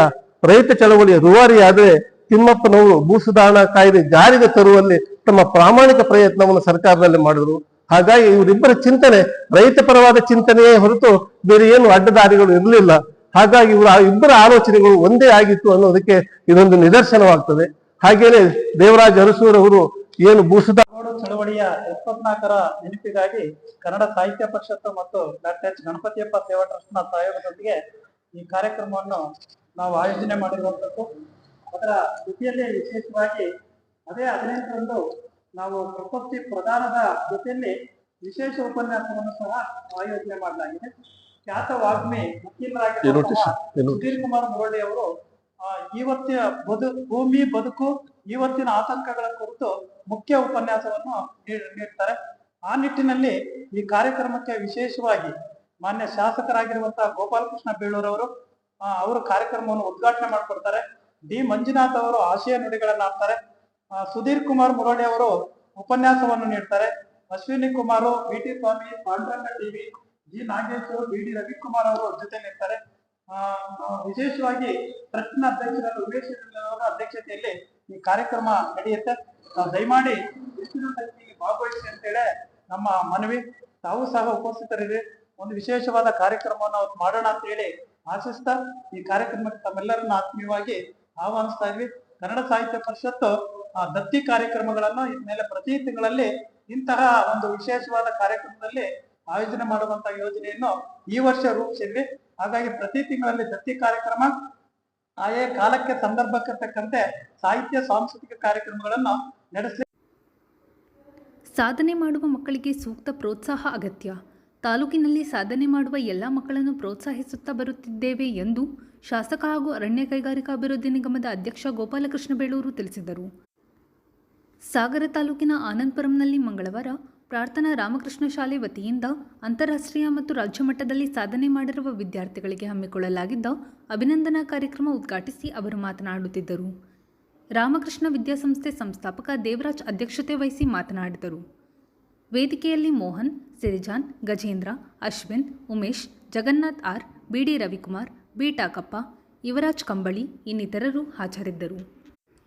ರೈತ ಚಳವಳಿಯ ರೂವಾರಿ ಆದ್ರೆ ತಿಮ್ಮಪ್ಪನವರು ಭೂ ಸುಧಾರಣಾ ಕಾಯ್ದೆ ಜಾರಿಗೆ ತರುವಲ್ಲಿ ತಮ್ಮ ಪ್ರಾಮಾಣಿಕ ಪ್ರಯತ್ನವನ್ನು ಸರ್ಕಾರದಲ್ಲಿ ಮಾಡಿದ್ರು. ಹಾಗಾಗಿ ಇವರಿಬ್ಬರ ಚಿಂತನೆ ರೈತ ಪರವಾದ ಚಿಂತನೆಯೇ ಹೊರತು ಬೇರೆ ಏನು ಅಡ್ಡದಾರಿಗಳು ಇರಲಿಲ್ಲ. ಹಾಗಾಗಿ ಇವರ ಇಬ್ಬರ ಆಲೋಚನೆಗಳು ಒಂದೇ ಆಗಿತ್ತು ಅನ್ನೋದಕ್ಕೆ ಇದೊಂದು ನಿದರ್ಶನವಾಗ್ತದೆ. ಹಾಗೇನೆ ದೇವರಾಜ ಅರಸೂರವರು ಏನು ಕಾಗೋಡು ಚಳವಳಿಯ 74ರ ನೆನಪಿಗಾಗಿ ಕನ್ನಡ ಸಾಹಿತ್ಯ ಪರಿಷತ್ತು ಮತ್ತು ಡಾಕ್ಟರ್ ಎಚ್ ಗಣಪತಿಯಪ್ಪ ಸೇವಾ ಟ್ರಸ್ಟ್ನ ಸಹಯೋಗದೊಂದಿಗೆ ಈ ಕಾರ್ಯಕ್ರಮವನ್ನು ನಾವು ಆಯೋಜನೆ ಮಾಡಿರುವಂಥದ್ದು. ಅದರ ಜೊತೆಯಲ್ಲಿ ವಿಶೇಷವಾಗಿ ಅದೇ 18ರಂದು ನಾವು ಪ್ರಶಸ್ತಿ ಪ್ರದಾನದ ಜೊತೆಯಲ್ಲಿ ವಿಶೇಷ ಉಪನ್ಯಾಸವನ್ನು ಸಹ ಆಯೋಜನೆ ಮಾಡಲಾಗಿದೆ. ಖ್ಯಾತ ವಾಗ್ಮಿ ವಕೀಲರಾಗಿರುವ ಸುಧೀರ್ ಕುಮಾರ್ ಮುರಳಿ ಅವರು ಇವತ್ತಿನ ಭೂಮಿ ಬದುಕು ಇವತ್ತಿನ ಆತಂಕಗಳ ಕುರಿತು ಮುಖ್ಯ ಉಪನ್ಯಾಸವನ್ನು ನೀಡ್ತಾರೆ. ಆ ನಿಟ್ಟಿನಲ್ಲಿ ಈ ಕಾರ್ಯಕ್ರಮಕ್ಕೆ ವಿಶೇಷವಾಗಿ ಮಾನ್ಯ ಶಾಸಕರಾಗಿರುವಂತಹ ಗೋಪಾಲಕೃಷ್ಣ ಬೇಳೂರವರು ಅವರು ಕಾರ್ಯಕ್ರಮವನ್ನು ಉದ್ಘಾಟನೆ ಮಾಡಿಕೊಡ್ತಾರೆ. ಡಿ ಮಂಜುನಾಥ್ ಅವರು ಆಶಯ ನುಡಿಗಳನ್ನ ಆಡ್ತಾರೆ. ಸುಧೀರ್ ಕುಮಾರ್ ಮುರಳಿ ಅವರು ಉಪನ್ಯಾಸವನ್ನು ನೀಡ್ತಾರೆ. ಅಶ್ವಿನಿ ಕುಮಾರ್, ವಿ.ಟಿ. ಸ್ವಾಮಿ, Panduranga TV, G Nagesh, BD. Ravikumar ಅವರು ಜೊತೆಲಿರ್ತಾರೆ. ವಿಶೇಷವಾಗಿ ಟ್ರಸ್ಟ್ನ ಅಧ್ಯಕ್ಷರಾದ ಉಮೇಶ್ ಅವರ ಅಧ್ಯಕ್ಷತೆಯಲ್ಲಿ ಈ ಕಾರ್ಯಕ್ರಮ ನಡೆಯುತ್ತೆ. ದಯಮಾಡಿ ಹೆಚ್ಚಿನ ಸಂಖ್ಯೆಯಲ್ಲಿ ಭಾಗವಹಿಸಿ ಅಂತೇಳಿ ನಮ್ಮ ಮನವಿ. ತಾವು ಸಹ ಉಪಸ್ಥಿತರಿದೆ. ಒಂದು ವಿಶೇಷವಾದ ಕಾರ್ಯಕ್ರಮವನ್ನು ನಾವು ಮಾಡೋಣ ಅಂತ ಹೇಳಿ ಆಶಿಸ್ತಾ ಈ ಕಾರ್ಯಕ್ರಮಕ್ಕೆ ತಮ್ಮೆಲ್ಲರನ್ನ ಆತ್ಮೀಯವಾಗಿ ಆಹ್ವಾನಿಸ್ತಾ ಇದ್ವಿ. ಕನ್ನಡ ಸಾಹಿತ್ಯ ಪರಿಷತ್ತು ದತ್ತಿ ಕಾರ್ಯಕ್ರಮಗಳನ್ನು ಇನ್ಮೇಲೆ ಪ್ರತಿ ತಿಂಗಳಲ್ಲಿ ಇಂತಹ ಒಂದು ವಿಶೇಷವಾದ ಕಾರ್ಯಕ್ರಮದಲ್ಲಿ ಆಯೋಜನೆ ಮಾಡುವಂತಹ ಯೋಜನೆಯನ್ನು ಈ ವರ್ಷ ರೂಪಿಸಿದ್ವಿ. ಹಾಗಾಗಿ ಪ್ರತಿ ತಿಂಗಳಲ್ಲಿ ದತ್ತಿ ಕಾರ್ಯಕ್ರಮ ಆಯಾ ಕಾಲಕ್ಕೆ ಸಂದರ್ಭಕ್ಕೆ ತಕ್ಕಂತೆ ಸಾಹಿತ್ಯ ಸಾಂಸ್ಕೃತಿಕ ಕಾರ್ಯಕ್ರಮಗಳನ್ನು ನಡೆಸಲಿ. ಸಾಧನೆ ಮಾಡುವ ಮಕ್ಕಳಿಗೆ ಸೂಕ್ತ ಪ್ರೋತ್ಸಾಹ ಅಗತ್ಯ. ತಾಲೂಕಿನಲ್ಲಿ ಸಾಧನೆ ಮಾಡುವ ಎಲ್ಲ ಮಕ್ಕಳನ್ನು ಪ್ರೋತ್ಸಾಹಿಸುತ್ತಾ ಬರುತ್ತಿದ್ದೇವೆ ಎಂದು ಶಾಸಕ ಹಾಗೂ ಅರಣ್ಯ ಕೈಗಾರಿಕಾ ಅಭಿವೃದ್ಧಿ ನಿಗಮದ ಅಧ್ಯಕ್ಷ ಗೋಪಾಲಕೃಷ್ಣ ಬೇಳೂರು ತಿಳಿಸಿದರು. ಸಾಗರ ತಾಲೂಕಿನ ಆನಂದಪುರಂನಲ್ಲಿ ಮಂಗಳವಾರ ಪ್ರಾರ್ಥನಾ ರಾಮಕೃಷ್ಣ ಶಾಲೆ ವತಿಯಿಂದ ಅಂತಾರಾಷ್ಟ್ರೀಯ ಮತ್ತು ರಾಜ್ಯ ಮಟ್ಟದಲ್ಲಿ ಸಾಧನೆ ಮಾಡಿರುವ ವಿದ್ಯಾರ್ಥಿಗಳಿಗೆ ಹಮ್ಮಿಕೊಳ್ಳಲಾಗಿದ್ದ ಅಭಿನಂದನಾ ಕಾರ್ಯಕ್ರಮ ಉದ್ಘಾಟಿಸಿ ಅವರು ಮಾತನಾಡುತ್ತಿದ್ದರು. ರಾಮಕೃಷ್ಣ ವಿದ್ಯಾಸಂಸ್ಥೆ ಸಂಸ್ಥಾಪಕ ದೇವರಾಜ್ ಅಧ್ಯಕ್ಷತೆ ವಹಿಸಿ ಮಾತನಾಡಿದರು. ವೇದಿಕೆಯಲ್ಲಿ Mohan, ಸಿರಿಜಾನ್, Gajendra, Ashwin, Umesh, Jagannath R, BD. Ravikumar, B. Takappa, Yuvraj ಕಂಬಳಿ ಇನ್ನಿತರರು ಹಾಜರಿದ್ದರು.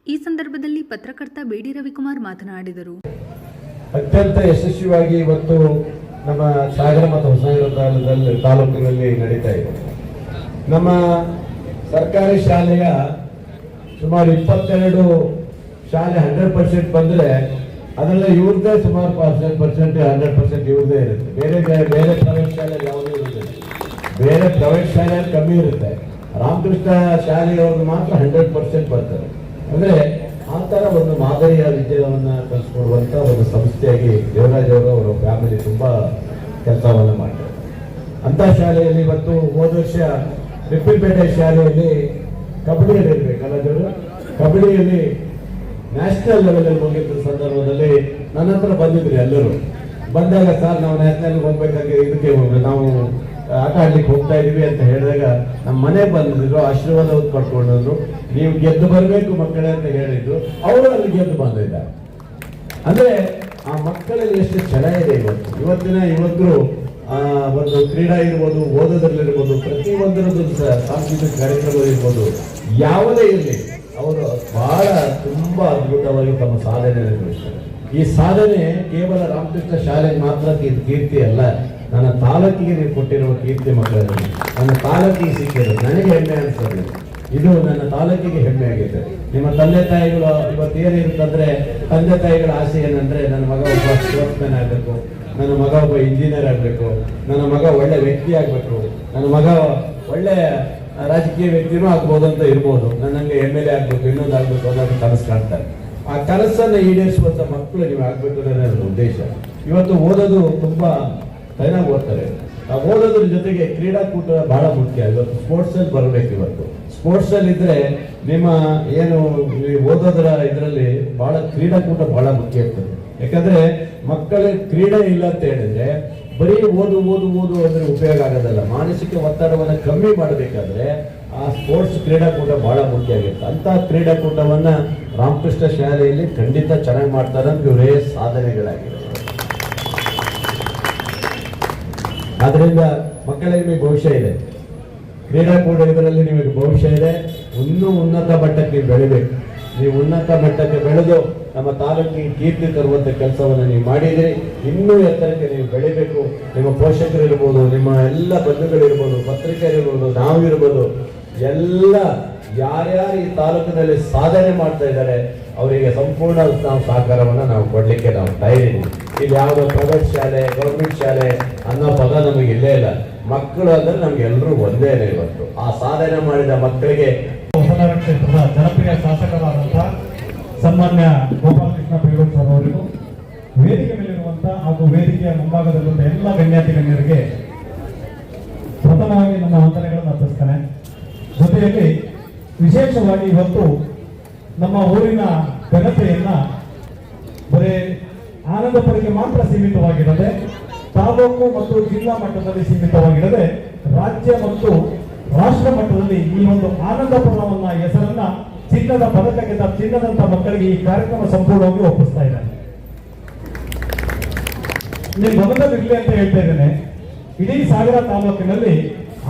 ಈ ಸಂದರ್ಭದಲ್ಲಿ ಪತ್ರಕರ್ತ ಬಿ.ಡಿ. ರವಿಕುಮಾರ್ ಮಾತನಾಡಿದರು. ಅತ್ಯಂತ ಯಶಸ್ವಿಯಾಗಿ ಇವತ್ತು ನಮ್ಮ ಸಾಗರ ಮತ್ತು ಹೊಸನಗರ ತಾಲೂಕಿನಲ್ಲಿ ನಡೀತಾ ಇದೆ. ನಮ್ಮ ಸರ್ಕಾರಿ ಶಾಲೆಯ ಸುಮಾರು 22 ಶಾಲೆ 100% ಬಂದರೆ ಅದರಲ್ಲಿ ಇವ್ರದ್ದೇ ಸುಮಾರು 100% ಇವ್ರದ್ದೇ ಇರುತ್ತೆ. ಬೇರೆ ಪ್ರೈವೇಟ್ ಶಾಲೆಯಲ್ಲಿ ಯಾವುದೂ ಇರುವುದಿಲ್ಲ. ಬೇರೆ ಪ್ರೈವೇಟ್ ಶಾಲೆಯಲ್ಲಿ ಕಮ್ಮಿ ಇರುತ್ತೆ. ರಾಮಕೃಷ್ಣ ಶಾಲೆಯವ್ರಿಗೆ ಮಾತ್ರ 100% ಬರ್ತಾರೆ. ಅಂದರೆ ಆ ಥರ ಒಂದು ಮಾದರಿಯ ವಿದ್ಯೆಯನ್ನು ಕಲಿಸ್ಕೊಡುವಂಥ ಒಂದು ಸಂಸ್ಥೆಯಾಗಿ ದೇವರಾಜ್ ಅವರು ಅವರ ಫ್ಯಾಮಿಲಿ ತುಂಬ ಕೆಲಸವನ್ನು ಮಾಡ್ತಾರೆ. ಅಂಥ ಶಾಲೆಯಲ್ಲಿ ಇವತ್ತು ಹೋದ ವರ್ಷ ರಿಪ್ಪನ್ಪೇಟೆ ಶಾಲೆಯಲ್ಲಿ ಕಬಡ್ಡಿಯಲ್ಲಿ ಇರಬೇಕಲ್ಲ ದೇವರು, ಕಬಡ್ಡಿಯಲ್ಲಿ ನ್ಯಾಷನಲ್ ಲೆವೆಲಲ್ಲಿ ಹೋಗಿದ್ದ ಸಂದರ್ಭದಲ್ಲಿ ನನ್ನ ಹತ್ರ ಬಂದಿದ್ರಿ ಎಲ್ಲರೂ. ಬಂದಾಗ ಸರ್ ನಾವು ನ್ಯಾಷನಲ್ಗೆ ಹೋಗ್ಬೇಕಾಗಿ ಇದಕ್ಕೆ ನಾವು ಆಟ ಆಡ್ಲಿಕ್ಕೆ ಹೋಗ್ತಾ ಇದೀವಿ ಅಂತ ಹೇಳಿದಾಗ ನಮ್ಮ ಮನೆಗೆ ಬಂದಿದ್ರು, ಆಶೀರ್ವಾದ ಪಡ್ಕೊಂಡ್ರು. ನೀವು ಗೆದ್ದು ಬರಬೇಕು ಮಕ್ಕಳೇ ಅಂತ ಹೇಳಿದ್ರು. ಅವರು ಅಲ್ಲಿ ಗೆದ್ದು ಬಂದಿದ್ದಾರೆ. ಅಂದ್ರೆ ಆ ಮಕ್ಕಳಲ್ಲಿ ಎಷ್ಟು ಛಲ ಇದೆ ಇವತ್ತಿನ ಯುವಕರು. ಒಂದು ಕ್ರೀಡಾ ಇರ್ಬೋದು, ಓದೋದ್ರಲ್ಲಿರ್ಬೋದು, ಪ್ರತಿಯೊಂದರದ್ದು ಸಾಂಸ್ಕೃತಿಕ ಕಾರ್ಯಕ್ರಮ ಇರ್ಬೋದು, ಯಾವುದೇ ಇರಲಿ ಅವರು ಬಹಳ ತುಂಬಾ ಅದ್ಭುತವಾಗಿ ತಮ್ಮ ಸಾಧನೆ ನಿರ್ವಹಿಸ್ತಾರೆ. ಈ ಸಾಧನೆ ಕೇವಲ ರಾಮಕೃಷ್ಣ ಶಾಲೆಗೆ ಮಾತ್ರ ಕೀರ್ತಿ ಅಲ್ಲ, ನನ್ನ ತಾಲೂಕಿಗೆ ನೀವು ಕೊಟ್ಟಿರುವ ಕೀರ್ತಿ ಮಕ್ಕಳಲ್ಲಿ ನನ್ನ ತಾಲೂಕಿಗೆ ಸಿಕ್ಕಿದೆ. ನನಗೆ ಹೆಮ್ಮೆ ಅನ್ಸೋದು. ಇದು ನನ್ನ ತಾಲೂಕಿಗೆ ಹೆಮ್ಮೆ ಆಗಿದೆ. ನಿಮ್ಮ ತಂದೆ ತಾಯಿಗಳು ಇವತ್ತು ಏನಿರುತ್ತಂದ್ರೆ, ತಂದೆ ತಾಯಿಗಳ ಆಸೆ ಏನಂದ್ರೆ ನನ್ನ ಮಗ ಒಬ್ಬ ಸ್ಪೋರ್ಟ್ಸ್ಮನ್ ಆಗಬೇಕು, ನನ್ನ ಮಗ ಒಬ್ಬ ಇಂಜಿನಿಯರ್ ಆಗಬೇಕು, ನನ್ನ ಮಗ ಒಳ್ಳೆ ವ್ಯಕ್ತಿ ಆಗಬೇಕು, ನನ್ನ ಮಗ ಒಳ್ಳೆ ರಾಜಕೀಯ ವ್ಯಕ್ತಿನೂ ಆಗ್ಬೋದು ಅಂತ ಇರ್ಬೋದು, ನನ್ನಂಗೆ MLA ಆಗ್ಬೇಕು, ಇನ್ನೊಂದು ಆಗ್ಬೇಕು ಅನ್ನೋದು ಕನಸು ಕಾಣ್ತಾರೆ. ಆ ಕನಸನ್ನು ಈಡೇರಿಸುವಂತ ಮಕ್ಕಳು ನೀವು ಆಗ್ಬೇಕು ಅನ್ನೋದೇ ನನ್ನ ಉದ್ದೇಶ. ಇವತ್ತು ಓದೋದು ತುಂಬಾ ಚೆನ್ನಾಗಿ ಓದ್ತಾರೆ. ಆ ಓದೋದ್ರ ಜೊತೆಗೆ ಕ್ರೀಡಾಕೂಟ ಬಹಳ ಮುಖ್ಯ. ಇವತ್ತು ಸ್ಪೋರ್ಟ್ಸ್ ಅಲ್ಲಿ ಬರಬೇಕು. ಇವತ್ತು ಸ್ಪೋರ್ಟ್ಸ್ ಅಲ್ಲಿ ಇದ್ರೆ ನಿಮ್ಮ ಏನು ಓದೋದ್ರ ಇದರಲ್ಲಿ ಬಹಳ ಕ್ರೀಡಾಕೂಟ ಬಹಳ ಮುಖ್ಯ ಇರ್ತದೆ. ಯಾಕಂದ್ರೆ ಮಕ್ಕಳ ಕ್ರೀಡೆ ಇಲ್ಲ ಅಂತ ಹೇಳಿದ್ರೆ ಬರೀ ಓದು ಓದು ಓದು ಅಂದ್ರೆ ಉಪಯೋಗ ಆಗೋದಲ್ಲ. ಮಾನಸಿಕ ಒತ್ತಡವನ್ನು ಕಮ್ಮಿ ಮಾಡಬೇಕಾದ್ರೆ ಆ ಸ್ಪೋರ್ಟ್ಸ್ ಕ್ರೀಡಾಕೂಟ ಬಹಳ ಮುಖ್ಯ ಆಗಿರುತ್ತೆ. ಅಂತ ಕ್ರೀಡಾಕೂಟವನ್ನ ರಾಮಕೃಷ್ಣ ಶಾಲೆಯಲ್ಲಿ ಖಂಡಿತ ಚೆನ್ನಾಗಿ ಮಾಡ್ತಾರೆ ಅಂತ ಇವರೇ ಸಾಧನೆಗಳಾಗಿದೆ. ಆದ್ರಿಂದ ಮಕ್ಕಳಿಗೆ ನಿಮಗೆ ಭವಿಷ್ಯ ಇದೆ. ಕ್ರೀಡಾಕೂಟ ಇದರಲ್ಲಿ ನಿಮಗೆ ಭವಿಷ್ಯ ಇದೆ. ಇನ್ನೂ ಉನ್ನತ ಮಟ್ಟಕ್ಕೆ ನೀವು ಬೆಳಿಬೇಕು. ನೀವು ಉನ್ನತ ಮಟ್ಟಕ್ಕೆ ಬೆಳೆದು ನಮ್ಮ ತಾಲೂಕಿಗೆ ಕೀರ್ತಿ ತರುವಂತ ಕೆಲಸವನ್ನು ನೀವು ಮಾಡಿದ್ರಿ. ಇನ್ನೂ ಎತ್ತರಕ್ಕೆ ನೀವು ಬೆಳಿಬೇಕು. ನಿಮ್ಮ ಪೋಷಕರು ಇರ್ಬೋದು, ನಿಮ್ಮ ಎಲ್ಲ ಬಂಧುಗಳಿರ್ಬೋದು, ಪತ್ರಿಕೆಯರಿರ್ಬೋದು, ನಾವಿರ್ಬೋದು, ಎಲ್ಲ ಯಾರ್ಯಾರು ಈ ತಾಲೂಕಿನಲ್ಲಿ ಸಾಧನೆ ಮಾಡ್ತಾ ಇದ್ದಾರೆ ಅವರಿಗೆ ಸಂಪೂರ್ಣ ನಾವು ಸಹಕಾರವನ್ನು ನಾವು ಕೊಡ್ಲಿಕ್ಕೆ ನಾವು ತಯಾರಿದ್ದೀವಿ. ಇಲ್ಲಿ ಯಾವುದೋ ಪ್ರೈವೇಟ್ ಶಾಲೆ, ಗೌರ್ಮೆಂಟ್ ಶಾಲೆ ಅನ್ನೋ ಪದ ನಮಗೆ ಇಲ್ಲೇ ಇಲ್ಲ. ಮಕ್ಕಳು ಅಂದ್ರೆ ನಮ್ಗೆ ಎಲ್ಲರೂ ಒಂದೇನೆ. ಇವತ್ತು ಆ ಸಾಧನೆ ಮಾಡಿದ ಮಕ್ಕಳಿಗೆ ಹೊಸನಗರ ಕ್ಷೇತ್ರದ ಜನಪ್ರಿಯ ಶಾಸಕರಾದಂತಹ ಸನ್ಮಾನ್ಯ ಗೋಪಾಲಕೃಷ್ಣ ಬೇಳೂರು ಸರ್ ಅವರಿಗೂ, ವೇದಿಕೆ ಮೇಲಿರುವಂತಹ ಹಾಗೂ ವೇದಿಕೆಯ ಮುಂಭಾಗದಲ್ಲಿರುವಂತಹ ಎಲ್ಲ ಗಣ್ಯಾತಿ ಗಣ್ಯರಿಗೆ ಪ್ರಥಮವಾಗಿ ನಮ್ಮ ವಂದನೆಗಳನ್ನು ಅರ್ಪಿಸ್ತೇನೆ. ಜೊತೆಯಲ್ಲಿ ವಿಶೇಷವಾಗಿ ಇವತ್ತು ನಮ್ಮ ಊರಿನ ಘನತೆಯನ್ನ ಬರೀ ಆನಂದಪುರಕ್ಕೆ ಮಾತ್ರ ಸೀಮಿತವಾಗಿರದೆ, ತಾಲೂಕು ಮತ್ತು ಜಿಲ್ಲಾ ಮಟ್ಟದಲ್ಲಿ ಸೀಮಿತವಾಗಿರದೆ, ರಾಜ್ಯ ಮತ್ತು ರಾಷ್ಟ್ರ ಮಟ್ಟದಲ್ಲಿ ಈ ಒಂದು ಆನಂದಪುರವನ್ನ ಹೆಸರನ್ನ ಚಿನ್ನದ ಪದಕ ಗೆದ್ದ ಚಿನ್ನದಂತ ಮಕ್ಕಳಿಗೆ ಈ ಕಾರ್ಯಕ್ರಮ ಸಂಪೂರ್ಣವಾಗಿ ಒಪ್ಪಿಸ್ತಾ ಇದ್ದಾರೆ. ನೀವು ಗಮನದಲ್ಲಿರಲಿ ಅಂತ ಹೇಳ್ತಾ ಇದ್ದೇನೆ. ಇಡೀ ಸಾಗರ ತಾಲೂಕಿನಲ್ಲಿ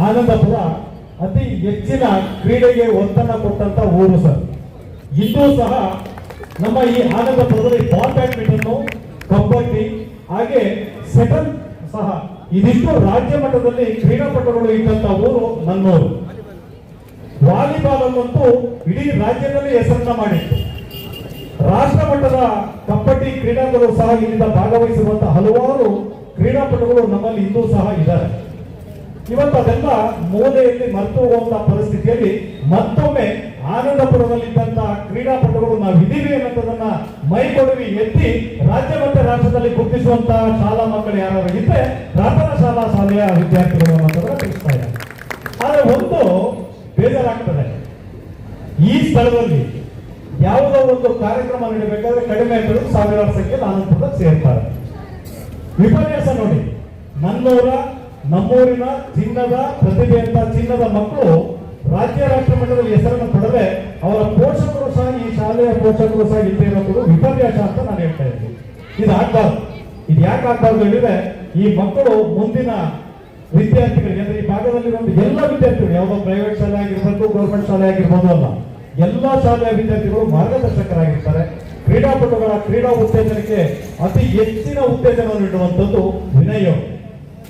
ಆನಂದಪುರ ಅತಿ ಹೆಚ್ಚಿನ ಕ್ರೀಡೆಗೆ ಒತ್ತನ್ನು ಕೊಟ್ಟಂತ ಊರು ಸರ್. ಇಂದು ಸಹ ನಮ್ಮ ಈ ಆನಂದಪುರದಲ್ಲಿ ಬಾಲ್ ಬ್ಯಾಡ್ಮಿಂಟನ್, ಕಬಡ್ಡಿ ಹಾಗೆ ಸೆಟಲ್ ಸಹ ಇದಿಷ್ಟು ರಾಜ್ಯ ಮಟ್ಟದಲ್ಲಿ ಕ್ರೀಡಾಪಟುಗಳು ಇದ್ದಂತ ಊರು ನನ್ನೂರು. ವಾಲಿಬಾಲ್ ಅನ್ನಂತೂ ಇಡೀ ರಾಜ್ಯದಲ್ಲಿ ಹೆಸರನ್ನ ಮಾಡಿತ್ತು. ರಾಷ್ಟ್ರ ಮಟ್ಟದ ಕಬಡ್ಡಿ ಕ್ರೀಡಾಗಳು ಸಹ ಇಲ್ಲಿಂದ ಭಾಗವಹಿಸಿರುವಂತಹ ಹಲವಾರು ಕ್ರೀಡಾಪಟುಗಳು ನಮ್ಮಲ್ಲಿ ಇಂದು ಸಹ ಇದ್ದಾರೆ. ಇವತ್ತು ಅದೆಲ್ಲ ಮೂಲೆಯಲ್ಲಿ ಮರೆತು ಹೋಗುವಂತಹ ಪರಿಸ್ಥಿತಿಯಲ್ಲಿ ಮತ್ತೊಮ್ಮೆ ಆನಂದಪುರದಲ್ಲಿದ್ದಂತಹ ಕ್ರೀಡಾಪಟುಗಳು ನಾವು ಇದೀವಿ ಅನ್ನೋದನ್ನ ಮೈಕೊಡವಿ ಎತ್ತಿ ರಾಜ್ಯ ಮತ್ತು ರಾಷ್ಟ್ರದಲ್ಲಿ ಗುರುತಿಸುವಂತಹ ಶಾಲಾ ಮಕ್ಕಳು ಯಾರು ಇದ್ರೆ ಪ್ರಾಥಮಿಕ ಶಾಲೆಯ ವಿದ್ಯಾರ್ಥಿಗಳು ಅನ್ನೋದನ್ನ ತಿಳಿಸ್ತಾ ಇದ್ದಾರೆ. ಆದ್ರೆ ಒಂದು ಬೇಜಾರಾಗ್ತದೆ, ಈ ಸ್ಥಳದಲ್ಲಿ ಯಾವುದೋ ಒಂದು ಕಾರ್ಯಕ್ರಮ ನಡೀಬೇಕಾದ್ರೆ ಕಡಿಮೆ ಅಂತಂದ್ರೆ ಸಾವಿರಾರು ಸಂಖ್ಯೆಯಲ್ಲಿ ಆನಂದಪುರದಲ್ಲಿ ಸೇರ್ತಾರೆ. ವಿಪರ್ಯಾಸ ನೋಡಿ, ನಮ್ಮೂರಿನ ಚಿನ್ನದ ಪ್ರತಿಭೆ ಅಂತ ಚಿನ್ನದ ಮಕ್ಕಳು ರಾಜ್ಯ ರಾಷ್ಟ್ರ ಮಟ್ಟದಲ್ಲಿ ಹೆಸರನ್ನು ಪಡೆದರೆ ಅವರ ಪೋಷಕರು ಸಹ ಈ ಶಾಲೆಯ ಪೋಷಕರು ಸಹ ಇಲ್ಲದೆ ಇರೋದು ವಿಪರ್ಯಾಸ ಅಂತ ನಾನು ಹೇಳ್ತಾ ಇದ್ದೀನಿ. ಇದು ಆಗ್ಬಾರ್ದು. ಇದು ಯಾಕೆ ಆಗ್ಬಾರ್ದು ಹೇಳಿದ್ರೆ, ಈ ಮಕ್ಕಳು ಮುಂದಿನ ವಿದ್ಯಾರ್ಥಿಗಳಿಗೆ ಅಂದ್ರೆ ಈ ಭಾಗದಲ್ಲಿರುವಂತ ಎಲ್ಲ ವಿದ್ಯಾರ್ಥಿಗಳು, ಯಾವುದೋ ಪ್ರೈವೇಟ್ ಶಾಲೆ ಆಗಿರ್ಬೋದು, ಗೌರ್ಮೆಂಟ್ ಶಾಲೆ ಆಗಿರ್ಬೋದು ಅಲ್ಲ, ಎಲ್ಲಾ ಶಾಲೆಯ ವಿದ್ಯಾರ್ಥಿಗಳು ಮಾರ್ಗದರ್ಶಕರಾಗಿರ್ತಾರೆ. ಕ್ರೀಡಾಪಟುಗಳ ಕ್ರೀಡಾ ಉತ್ತೇಜನಕ್ಕೆ ಅತಿ ಹೆಚ್ಚಿನ ಉತ್ತೇಜನವನ್ನು ನೀಡುವಂಥದ್ದು ವಿನಯ್.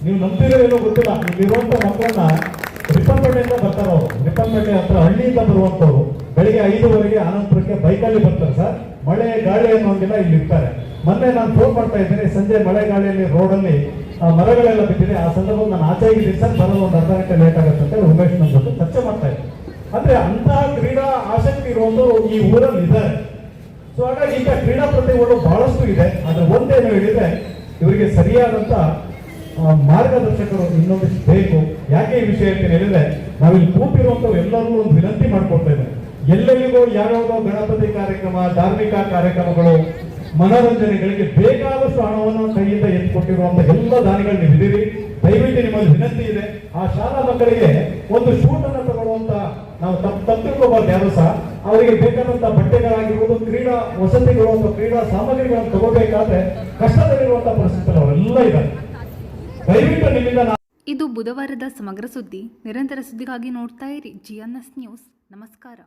ನೀವು ನಂಬ್ತಿರೋ ಗೊತ್ತಿಲ್ಲ, ಇಲ್ಲಿರುವಂತ ಮಕ್ಕಳನ್ನ ರಿಪ್ಪನ್ಪೇಟೆಯಿಂದ ಬರ್ತಾರೆ. ಅವರು ರಿಪ್ಪನ್ಪೇಟೆ ಹತ್ರ ಹಳ್ಳಿಯಿಂದ ಬರುವಂತವ್ರು ಬೆಳಿಗ್ಗೆ 5:30 ಆನಂದಪುರಕ್ಕೆ ಬೈಕಲ್ಲಿ ಬರ್ತಾರೆ ಸರ್. ಮಳೆ ಗಾಳಿ ಅನ್ನೋಂಗಿಲ್ಲ, ಇಲ್ಲಿ ಇರ್ತಾರೆ. ಮೊನ್ನೆ ನಾನು ಫೋನ್ ಮಾಡ್ತಾ ಇದ್ದೀನಿ, ಸಂಜೆ ಮಳೆ ಗಾಳಿಯಲ್ಲಿ ರೋಡಲ್ಲಿ ಮರಗಳೆಲ್ಲ ಬಿದ್ದಿದೆ. ಆ ಸಂದರ್ಭದಲ್ಲಿ ನಾನು ಆಚೆ ಇದ್ದೀನಿ ಸರ್, ಬರೋದು ಒಂದು ಅರ್ಧ ಗಂಟೆ ಲೇಟ್ ಆಗುತ್ತೆ ಅಂತ ಉಮೇಶ್ ನನ್ನ ಜೊತೆ ಚರ್ಚೆ ಮಾಡ್ತಾ ಇದ್ದೀನಿ. ಅಂದ್ರೆ ಅಂತಹ ಕ್ರೀಡಾ ಆಸಕ್ತಿ ಇರುವಂತರು ಈ ಊರಲ್ಲಿ ಇದ್ದಾರೆ. ಸೊ ಹಾಗಾಗಿ ಈಗ ಕ್ರೀಡಾ ಪ್ರತಿಭೆಗಳು ಬಹಳಷ್ಟು ಇದೆ. ಆದ್ರೆ ಒಂದೇನು ಹೇಳಿದ್ರೆ, ಇವರಿಗೆ ಸರಿಯಾದಂತ ಮಾರ್ಗದರ್ಶಕರು ಇನ್ನೊಂದಿಷ್ಟು ಬೇಕು. ಯಾಕೆ ಈ ವಿಷಯ ಅಂತ ಹೇಳಿದ್ರೆ, ನಾವಿಲ್ಲಿ ಕೂತಿರುವಂತವ್ರು ಎಲ್ಲರೂ ಒಂದು ವಿನಂತಿ ಮಾಡ್ಕೊಳ್ತಾ ಇದ್ದಾರೆ. ಎಲ್ಲೆಲ್ಲಿಗೂ ಯಾವ್ಯಾವುದೋ ಗಣಪತಿ ಕಾರ್ಯಕ್ರಮ, ಧಾರ್ಮಿಕ ಕಾರ್ಯಕ್ರಮಗಳು, ಮನೋರಂಜನೆಗಳಿಗೆ ಬೇಕಾದಷ್ಟು ಹಣವನ್ನು ಕೈಯಿಂದ ಎತ್ತಿಕೊಟ್ಟಿರುವಂತ ಎಲ್ಲ ದಾನಿಗಳು ನೀವಿದ್ದೀರಿ. ದಯವಿಟ್ಟು ನಿಮ್ಮಲ್ಲಿ ವಿನಂತಿ ಇದೆ, ಆ ಶಾಲಾ ಮಕ್ಕಳಿಗೆ ಒಂದು ಶೂಟ್ ಅನ್ನು ತಗೊಳ್ಳುವಂತ ನಾವು ತಪ್ಪಿಕೊಳ್ಳಬಾರ್ದು ಯಾರು ಸಹ. ಅವರಿಗೆ ಬೇಕಾದಂತಹ ಬಟ್ಟೆಗಳಾಗಿರ್ಬೋದು, ಕ್ರೀಡಾ ವಸತಿಗಳು ಅಥವಾ ಕ್ರೀಡಾ ಸಾಮಗ್ರಿಗಳನ್ನು ತಗೋಬೇಕಾದ್ರೆ ಕಷ್ಟದಲ್ಲಿರುವಂತಹ ಪರಿಸ್ಥಿತಿ ಅವರೆಲ್ಲ ಇದ್ದಾರೆ. ದಯವಿಟ್ಟು ನಿಮ್ಮಿಂದ ಇದು ಬುಧವಾರದ ಸಮಗ್ರ ಸುದ್ದಿ. ನಿರಂತರ ಸುದ್ದಿಗಾಗಿ ನೋಡ್ತಾ ಇರಿ GNS ನ್ಯೂಸ್. ನಮಸ್ಕಾರ.